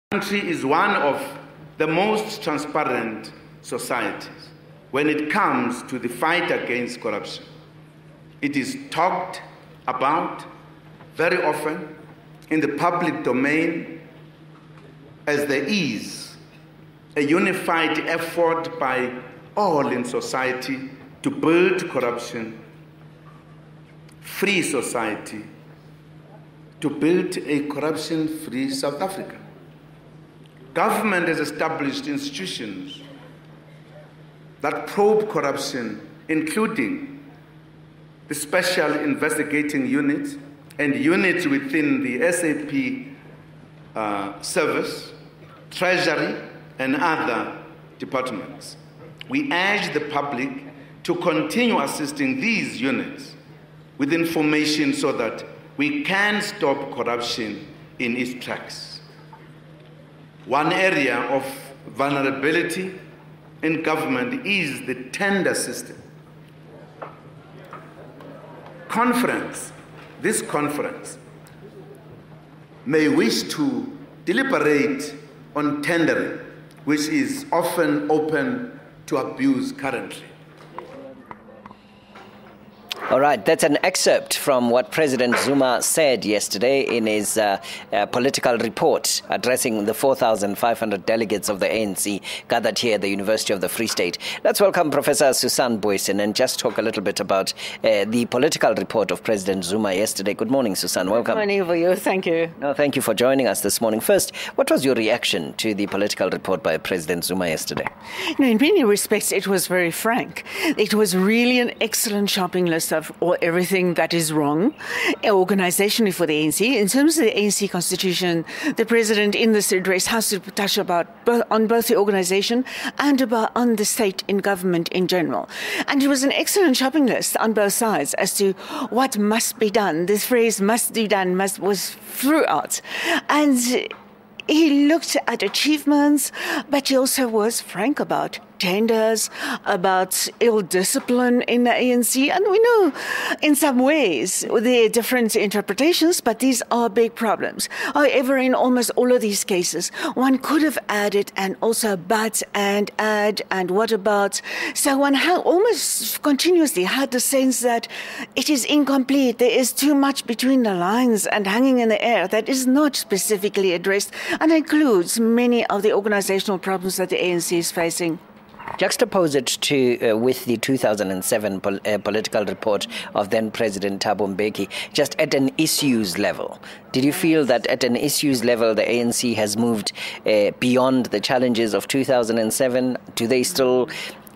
country is one of the most transparent societies when it comes to the fight against corruption. It is talked about very often in the public domain as there is a unified effort by all in society to build corruption, free society, to build a corruption-free South Africa. Government has established institutions that probe corruption, including the Special Investigating Unit and units within the SAP Service, Treasury, and other departments. We urge the public to continue assisting these units with information so that we can stop corruption in its tracks. One area of vulnerability in government is the tender system. This conference may wish to deliberate on tendering, which is often open to abuse currently. All right, that's an excerpt from what President Zuma said yesterday in his political report addressing the 4,500 delegates of the ANC gathered here at the University of the Free State. Let's welcome Professor Susan Boysen and just talk a little bit about the political report of President Zuma yesterday. Good morning, Susan. Welcome. Good morning for you. Thank you. No, thank you for joining us this morning. First, what was your reaction to the political report by President Zuma yesterday? In many respects, it was very frank. It was really an excellent shopping list of everything that is wrong organizationally for the ANC. In terms of the ANC constitution, the president in this address has to touch on both the organization and on the state in government in general. And it was an excellent shopping list on both sides as to what must be done. This phrase "must be done" was throughout. And he looked at achievements, but he also was frank about tenders, about ill discipline in the ANC. And we know in some ways there are different interpretations, but these are big problems. However, in almost all of these cases, one could have added and also but and add and what about. So one almost continuously had the sense that it is incomplete. There is too much between the lines and hanging in the air that is not specifically addressed and includes many of the organizational problems that the ANC is facing. Juxtapose it with the 2007 political report of then President Thabo Mbeki, just at an issues level. Did you feel that at an issues level the ANC has moved beyond the challenges of 2007? Do they still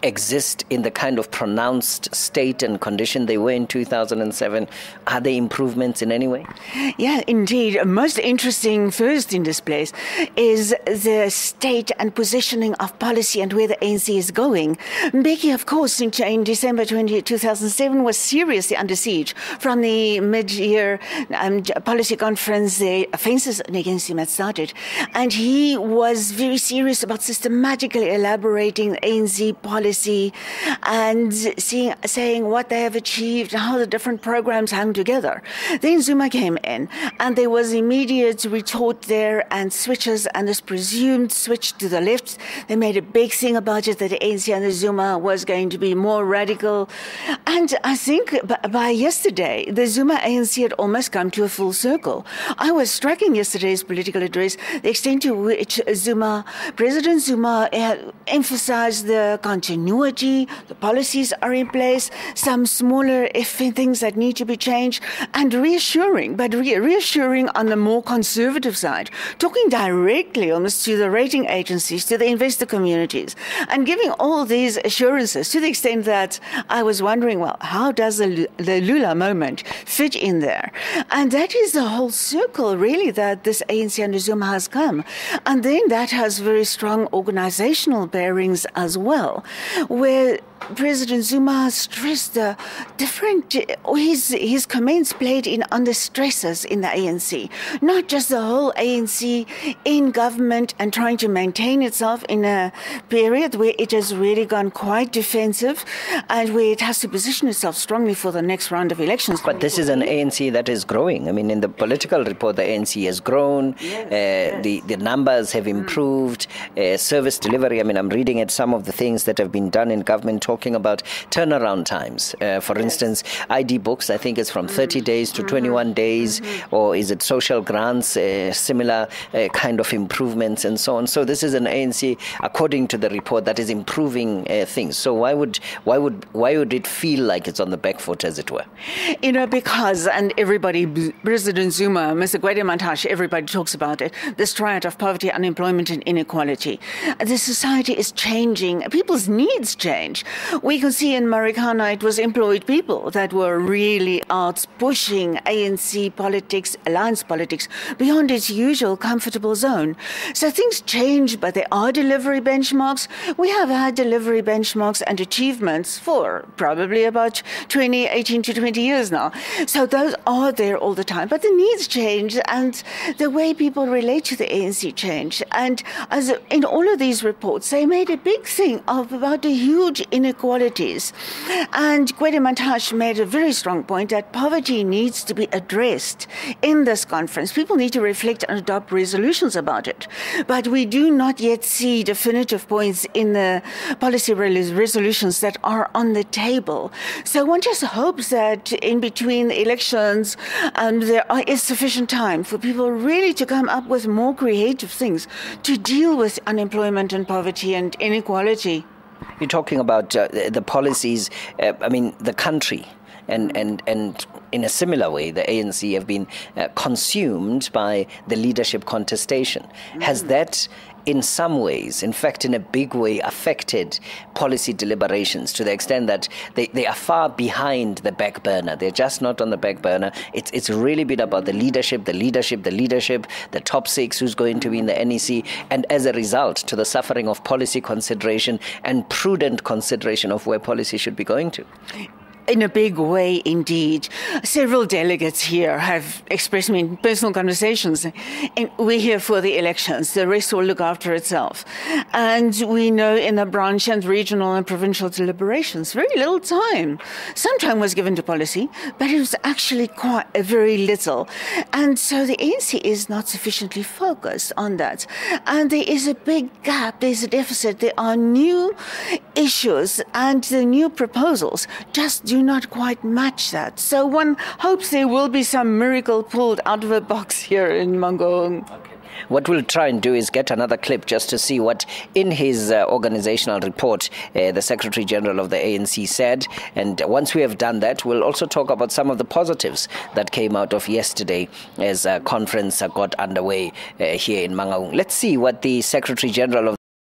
exist in the kind of pronounced state and condition they were in 2007? Are there improvements in any way? Yeah, indeed. Most interesting first in this place is the state and positioning of policy and where the ANC is going. Mbeki, of course, in December 2007 was seriously under siege from the mid-year policy conference. The offences against him had started. And he was very serious about systematically elaborating ANC policy and saying what they have achieved and how the different programs hang together. Then Zuma came in and there was immediate retort there and switches and this presumed switch to the left. They made a big thing about it that the ANC under Zuma was going to be more radical. And I think by yesterday, the Zuma ANC had almost come to a full circle. I was struck in yesterday's political address the extent to which President Zuma emphasized the continuity. The policies are in place, some smaller things that need to be changed, and reassuring, but reassuring on the more conservative side, talking directly almost to the rating agencies, to the investor communities, and giving all these assurances to the extent that I was wondering, well, how does the Lula moment fit in there? And that is the whole circle, really, that this ANC under Zuma has come. And then that has very strong organizational bearings as well, where President Zuma stressed the different, his comments played in on the stresses in the ANC, not just the whole ANC in government and trying to maintain itself in a period where it has really gone quite defensive and where it has to position itself strongly for the next round of elections. But this is an ANC that is growing. I mean, in the political report, the ANC has grown, yes. The numbers have improved, service delivery. I mean, I'm reading at some of the things that have been done in government, talking about turnaround times. For instance, ID books, I think it's from 30 days to 21 days, or is it social grants, similar kind of improvements and so on. So this is an ANC, according to the report, that is improving things. So why would it feel like it's on the back foot, as it were? You know, because, and everybody, President Zuma, Mr. Gwede Mantashe, everybody talks about it, this triad of poverty, unemployment and inequality. The society is changing. People's needs change. We can see in Marikana it was employed people that were really out pushing ANC politics, alliance politics, beyond its usual comfortable zone. So things change, but there are delivery benchmarks. We have had delivery benchmarks and achievements for probably about 18 to 20 years now. So those are there all the time. But the needs change and the way people relate to the ANC change. And as in all of these reports, they made a big thing about the huge inequalities. And Gwede Mantashe made a very strong point that poverty needs to be addressed in this conference. People need to reflect and adopt resolutions about it. But we do not yet see definitive points in the policy resolutions that are on the table. So one just hopes that in between the elections there is sufficient time for people really to come up with more creative things to deal with unemployment and poverty and inequality. You're talking about the policies, I mean, the country, and in a similar way, the ANC have been consumed by the leadership contestation. Has that, in some ways, in fact, in a big way, affected policy deliberations to the extent that they are far behind the back burner? They're just not on the back burner. It's really been about the leadership, the top six, who's going to be in the NEC, and as a result, to the suffering of policy consideration and prudent consideration of where policy should be going to. In a big way, indeed. Several delegates here have expressed me in personal conversations. And we're here for the elections. The rest will look after itself. And we know in the branch and regional and provincial deliberations, very little time. Some time was given to policy, but it was actually quite very little. And so the ANC is not sufficiently focused on that. And there is a big gap. There's a deficit. There are new issues and the new proposals just do not quite match that. So one hopes there will be some miracle pulled out of a box here in Mangaung. Okay. What we'll try and do is get another clip just to see what, in his organizational report, the Secretary General of the ANC said. And once we have done that, we'll also talk about some of the positives that came out of yesterday as a conference got underway here in Mangaung. Let's see what the Secretary General of